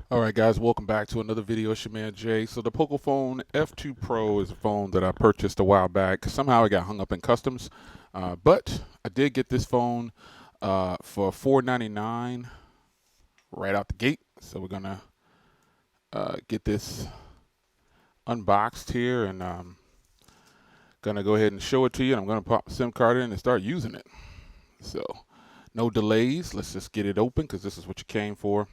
All right, guys, welcome back to another video. It's your man Jay. So the Poco phone F2 Pro is a phone that I purchased a while back. Somehow it got hung up in customs, but I did get this phone for $499 right out the gate. So we're gonna get this unboxed here, and gonna go ahead and show it to you. And I'm gonna pop the SIM card in and start using it. So no delays. Let's just get it open because this is what you came for.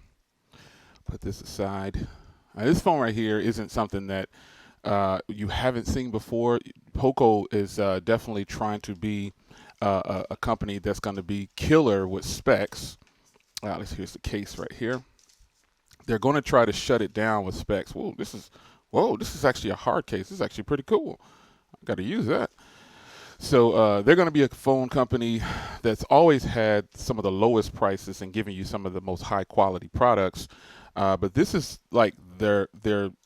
Put this aside. This phone right here isn't something that you haven't seen before. Poco is definitely trying to be a company that's going to be killer with specs. Here's the case right here. They're going to try to shut it down with specs. Whoa, this is actually a hard case. This is actually pretty cool. I got to use that. So they're going to be a phone company that's always had some of the lowest prices and giving you some of the most high quality products. But this is like their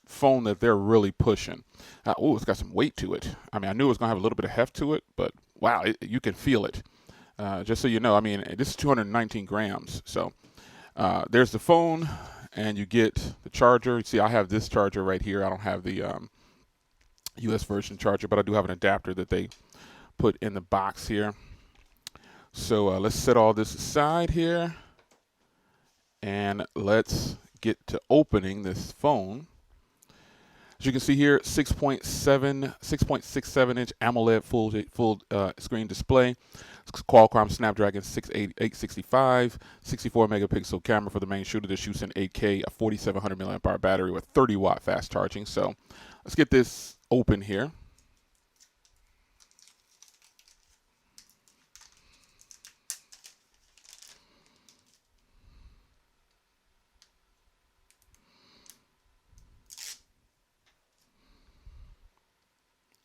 phone that they're really pushing. It's got some weight to it. I mean, I knew it was going to have a little bit of heft to it, but wow, you can feel it. Just so you know, I mean, this is 219 grams. So there's the phone, and you get the charger. You see, I have this charger right here. I don't have the US version charger, but I do have an adapter that they put in the box here. So let's set all this aside here, and let's get to opening this phone. As you can see here, 6.67 inch AMOLED full screen display. It's Qualcomm Snapdragon 865, 64 megapixel camera for the main shooter that shoots in 8K, a 4700 milliamp hour battery with 30-watt fast charging. So let's get this open here.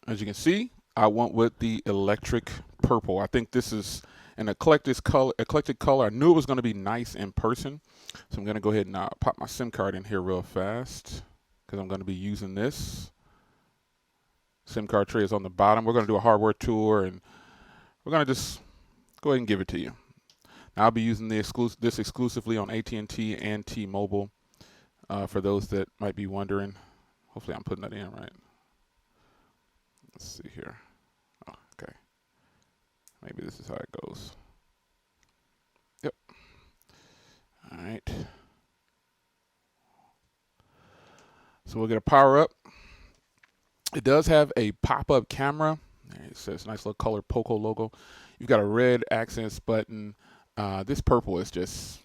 As you can see, I went with the electric purple. I think this is an eclectic color. I knew it was going to be nice in person, so I'm going to go ahead and pop my SIM card in here real fast because I'm going to be using this. SIM card tray is on the bottom. We're going to do a hardware tour, and we're going to just go ahead and give it to you. Now, I'll be using this exclusively on AT&T and T-Mobile. For those that might be wondering, hopefully I'm putting that in right. Let's see here. Oh, okay. Maybe this is how it goes. Yep. All right. So we'll get a power up. It does have a pop-up camera. It says nice little color Poco logo. You've got a red accents button. This purple is just,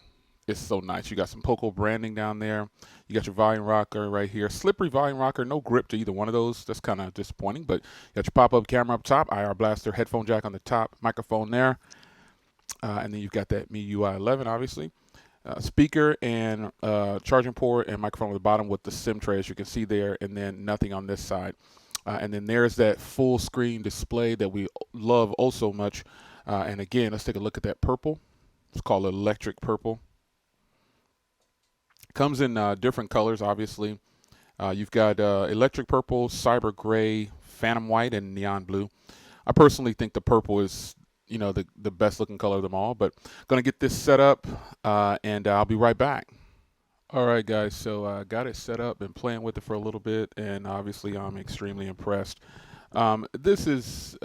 it's so nice. You got some Poco branding down there. You got your volume rocker right here. Slippery volume rocker, no grip to either one of those. That's kind of disappointing, but you got your pop-up camera up top, IR blaster, headphone jack on the top, microphone there. And then you've got that MIUI 11, obviously. Speaker and charging port and microphone at the bottom with the SIM tray, as you can see there, and then nothing on this side. And then there's that full screen display that we love oh so much. And again, let's take a look at that purple. It's called electric purple. Comes in different colors, obviously. You've got electric purple, cyber gray, phantom white, and neon blue. I personally think the purple is, the best looking color of them all. But gonna get this set up, and I'll be right back. All right, guys. So I got it set up, been playing with it for a little bit, and obviously I'm extremely impressed. This is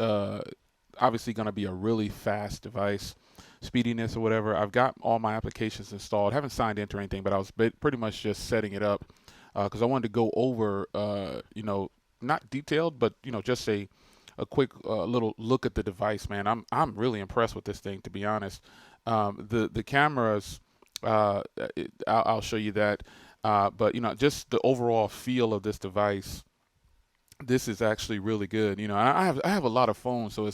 obviously going to be a really fast device, speediness or whatever. I've got all my applications installed. Haven't signed into anything, but I was pretty much just setting it up because I wanted to go over, not detailed, but just a quick little look at the device. Man, I'm really impressed with this thing, to be honest. The cameras, I'll show you that, but just the overall feel of this device. This is actually really good. I have a lot of phones, so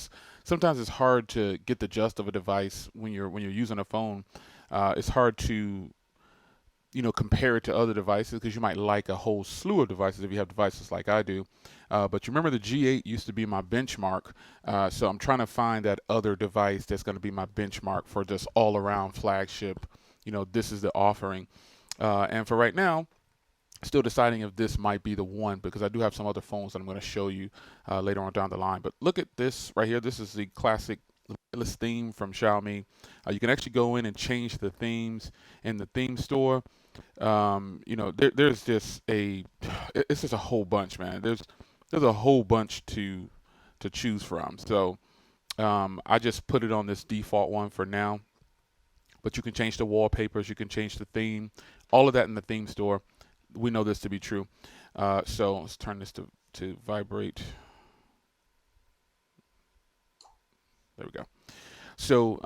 sometimes it's hard to get the gist of a device when you're using a phone. It's hard to compare it to other devices because you might like a whole slew of devices if you have devices like I do. But you remember the G8 used to be my benchmark, so I'm trying to find that other device that's going to be my benchmark for just all-around flagship. This is the offering, and for right now, still deciding if this might be the one because I do have some other phones that I'm going to show you later on down the line. But look at this right here. This is the classic list theme from Xiaomi. You can actually go in and change the themes in the theme store. There's just it's just a whole bunch, man. There's a whole bunch to choose from. So I just put it on this default one for now. But you can change the wallpapers, you can change the theme, all of that in the theme store. We know this to be true. So let's turn this to vibrate. There we go. So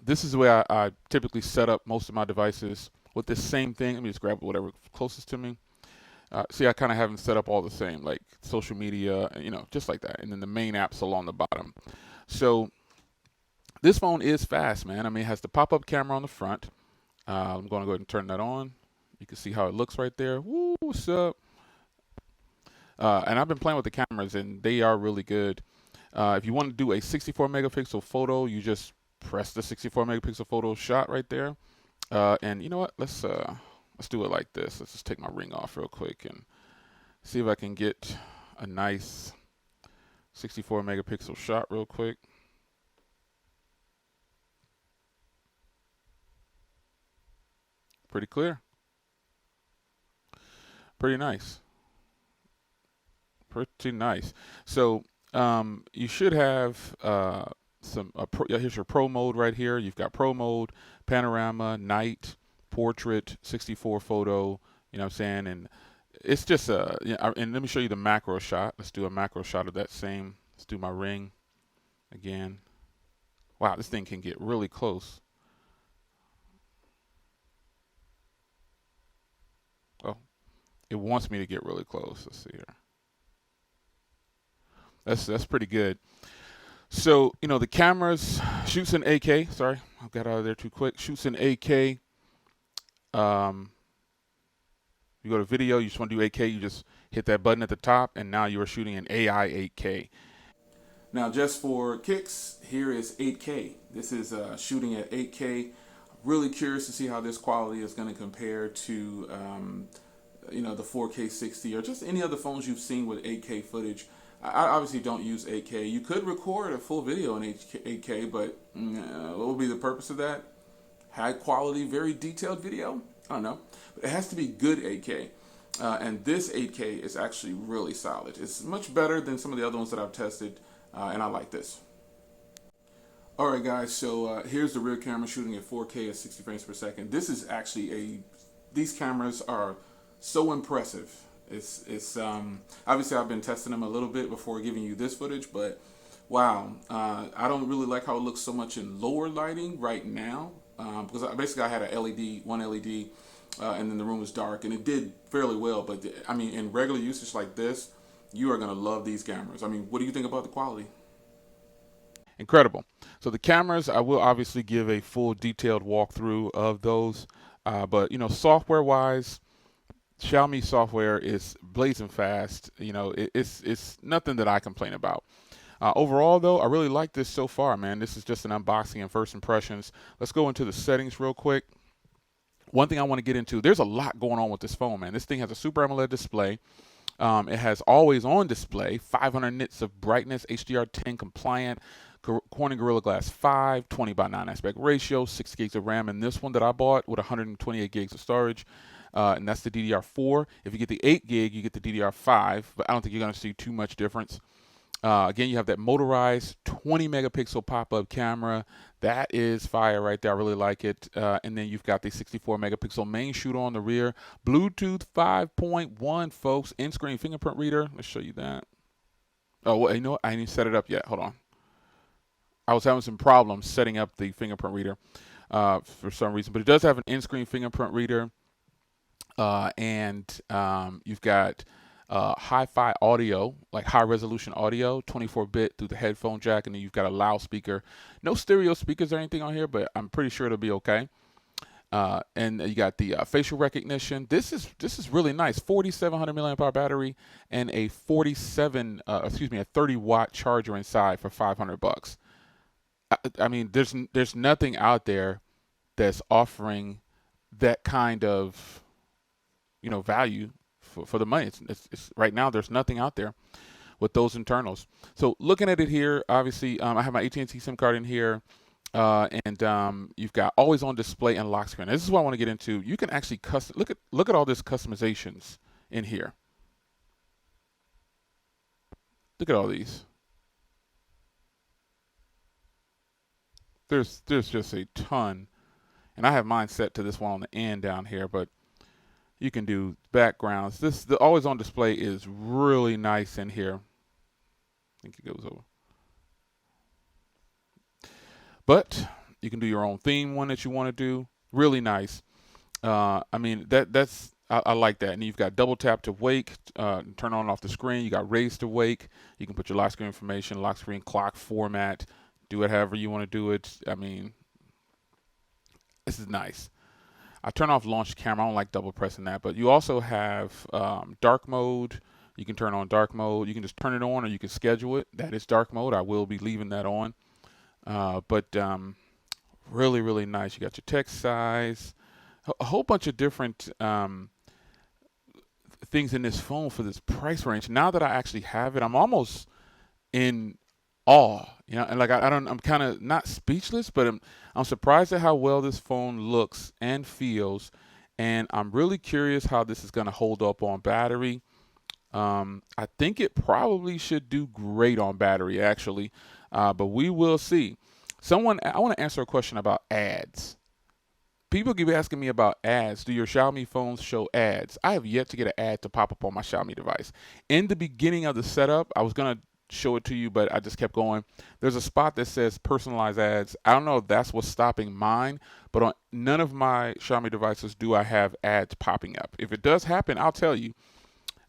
this is the way I typically set up most of my devices with this same thing. Let me just grab whatever closest to me. See, I kind of have them set up all the same, like social media, just like that. And then the main apps along the bottom. So this phone is fast, man. I mean, it has the pop-up camera on the front. I'm going to go ahead and turn that on. You can see how it looks right there. Woo, what's up? And I've been playing with the cameras, and they are really good. If you want to do a 64 megapixel photo, you just press the 64 megapixel photo shot right there. And you know what? Let's do it like this. Let's just take my ring off real quick and see if I can get a nice 64 megapixel shot real quick. Pretty clear. Pretty nice. Pretty nice. So you should have here's your pro mode right here. You've got pro mode, panorama, night, portrait, 64 photo. You know what I'm saying? And it's just and let me show you the macro shot. Let's do a macro shot of that same. Let's do my ring again. Wow, this thing can get really close. Oh, it wants me to get really close. Let's see here. That's pretty good. So the cameras shoots in 8K. Sorry, I got out of there too quick. Shoots in 8K. You go to video. You just want to do 8K. You just hit that button at the top, and now you are shooting in AI 8K. Now, just for kicks, here is 8K. This is shooting at 8K. Really curious to see how this quality is going to compare to the 4K 60 or just any other phones you've seen with 8K footage. I obviously don't use 8K. You could record a full video in 8K, but what would be the purpose of that? High quality, very detailed video? I don't know. But it has to be good 8K. And this 8K is actually really solid. It's much better than some of the other ones that I've tested, and I like this. Alright guys, so here's the rear camera shooting at 4K at 60 frames per second. This is actually these cameras are so impressive. It's obviously I've been testing them a little bit before giving you this footage, but wow, I don't really like how it looks so much in lower lighting right now because basically I had one LED, and then the room was dark, and it did fairly well. But I mean, in regular usage like this, you are gonna love these cameras. I mean, what do you think about the quality? Incredible. So the cameras, I will obviously give a full detailed walkthrough of those, but software wise. Xiaomi software is blazing fast. It's nothing that I complain about. Overall, though, I really like this so far, man. This is just an unboxing and first impressions. Let's go into the settings real quick. One thing I want to get into, there's a lot going on with this phone, man. This thing has a Super AMOLED display. It has always on display, 500 nits of brightness, HDR10 compliant, Corning Gorilla Glass 5, 20 by 9 aspect ratio, 6 gigs of RAM. And this one that I bought with 128 gigs of storage. And that's the DDR4. If you get the 8 gig, you get the DDR5, but I don't think you're going to see too much difference. Again, you have that motorized 20 megapixel pop-up camera. That is fire right there. I really like it. And then you've got the 64 megapixel main shooter on the rear. Bluetooth 5.1, folks. In-screen fingerprint reader. Let's show you that. Oh, well, you know what? I didn't set it up yet. Hold on. I was having some problems setting up the fingerprint reader for some reason, but it does have an in-screen fingerprint reader. And you've got hi-fi audio, like high-resolution audio, 24-bit through the headphone jack, and then you've got a loudspeaker. No stereo speakers or anything on here, but I'm pretty sure it'll be okay. And you got the facial recognition. This is really nice. 4,700 milliamp hour battery and a 30-watt charger inside for $500. I mean, there's nothing out there that's offering that kind of value for the money. It's right now there's nothing out there with those internals. So looking at it here, obviously I have my AT&T SIM card in here. And you've got always on display and lock screen. This is what I want to get into. You can actually custom look at all this customizations in here. Look at all these. There's just a ton, and I have mine set to this one on the end down here, but you can do backgrounds. The always on display is really nice in here. I think it goes over. But you can do your own theme one that you want to do. Really nice. I mean that's I like that. And you've got double tap to wake, turn on and off the screen. You got raise to wake. You can put your lock screen information, lock screen clock format. Do it however you want to do it. I mean, this is nice. I turn off launch camera. I don't like double pressing that. But you also have dark mode. You can turn on dark mode. You can just turn it on or you can schedule it. That is dark mode. I will be leaving that on. But really, really nice. You got your text size, a whole bunch of different things in this phone for this price range. Now that I actually have it, I'm almost in awe. You know, and like I'm kind of not speechless, but I'm surprised at how well this phone looks and feels, and I'm really curious how this is going to hold up on battery. I think it probably should do great on battery, actually, but we will see. I want to answer a question about ads. People keep asking me about ads. Do your Xiaomi phones show ads? I have yet to get an ad to pop up on my Xiaomi device. In the beginning of the setup, I was going to show it to you, but I just kept going. There's a spot that says personalized ads. I don't know if that's what's stopping mine, but on none of my Xiaomi devices do I have ads popping up. If it does happen, I'll tell you.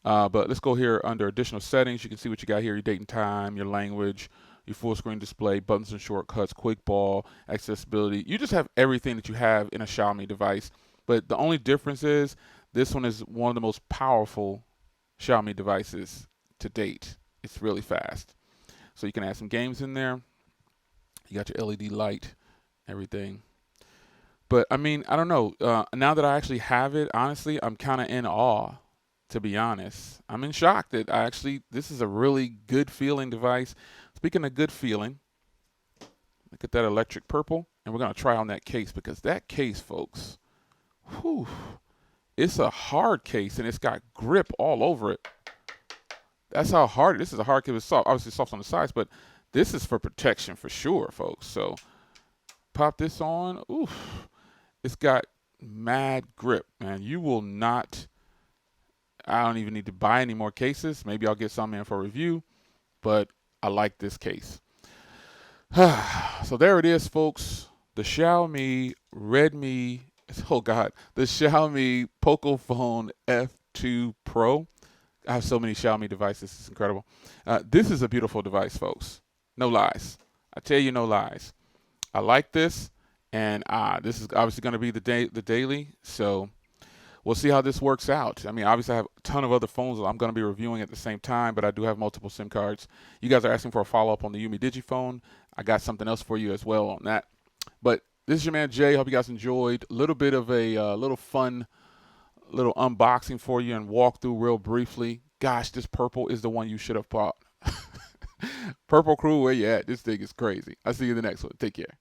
But let's go here under additional settings. You can see what you got here, your date and time, your language, your full screen display, buttons and shortcuts, quick ball, accessibility. You just have everything that you have in a Xiaomi device. But the only difference is this one is one of the most powerful Xiaomi devices to date. It's really fast. So you can add some games in there. You got your LED light, everything. But I mean, I don't know. Now that I actually have it, honestly, I'm kind of in awe, to be honest. I'm in shock that this is a really good feeling device. Speaking of good feeling, look at that electric purple. And we're going to try on that case because that case, folks, whew, it's a hard case and it's got grip all over it. That's how hard this is. A hard case. It's soft, obviously soft on the sides, but this is for protection for sure, folks. So pop this on. Oof. It's got mad grip, man. You will not. I don't even need to buy any more cases. Maybe I'll get some in for review, but I like this case. So there it is, folks. The Xiaomi Redmi, oh God, the Xiaomi Poco Phone F2 Pro. I have so many Xiaomi devices. It's incredible. This is a beautiful device, folks. No lies. I tell you, no lies. I like this, and this is obviously going to be the daily. So we'll see how this works out. I mean, obviously, I have a ton of other phones that I'm going to be reviewing at the same time, but I do have multiple SIM cards. You guys are asking for a follow-up on the Yumi Digiphone. I got something else for you as well on that. But this is your man, Jay. Hope you guys enjoyed. A little bit of a little fun little unboxing for you and walkthrough real briefly. Gosh, this purple is the one you should have bought. Purple Crew, where you at? This thing is crazy. I'll see you in the next one. Take care.